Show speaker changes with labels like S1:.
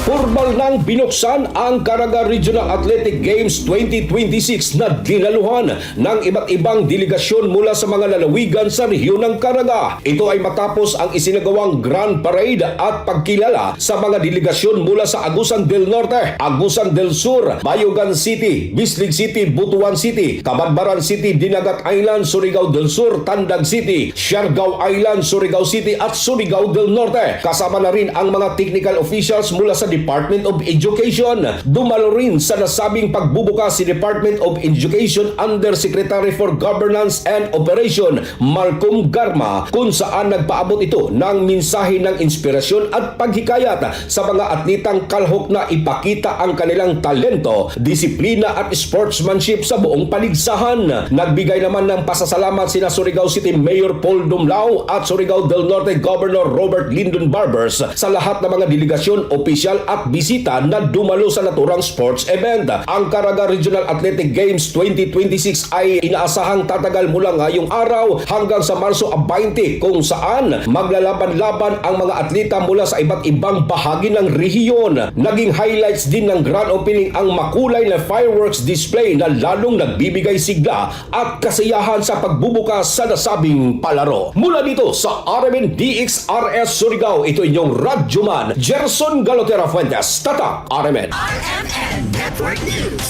S1: Formal nang binuksan ang Caraga Regional Athletic Games 2026 na dinaluhan ng iba't ibang delegasyon mula sa mga lalawigan sa rehiyon ng Caraga. Ito ay matapos ang isinagawang Grand Parade at pagkilala sa mga delegasyon mula sa Agusan del Norte, Agusan del Sur, Bayugan City, Bislig City, Butuan City, Cabadbaran City, Dinagat Island, Surigao del Sur, Tandag City, Siargao Island, Surigao City at Surigao del Norte. Kasama na rin ang mga technical officials mula sa Department of Education. Dumalo rin sa nasabing pagbubukas si Department of Education Undersecretary for Governance and Operation Malcolm Garma, kung saan nagpaabot ito ng mensahe ng inspirasyon at paghikayat sa mga atletang kalhok na ipakita ang kanilang talento, disiplina at sportsmanship sa buong paligsahan. Nagbigay naman ng pasasalamat sina Surigao City Mayor Paul Dumlao at Surigao del Norte Governor Robert Lyndon Barbers sa lahat ng mga delegasyon, opisyal at bisita na dumalo sa naturang sports event. Ang Caraga Regional Athletic Games 2026 ay inaasahang tatagal mula ngayong araw hanggang sa Marso 20, kung saan maglalaban-laban ang mga atleta mula sa iba't ibang bahagi ng rehiyon. Naging highlights din ng grand opening ang makulay na fireworks display na lalong nagbibigay sigla at kasiyahan sa pagbubukas sa nasabing palaro. Mula dito sa RMN DXRS Surigao, ito inyong radyoman Gerson Galotera Fuentes, Tatak RMN.
S2: RMN Network News.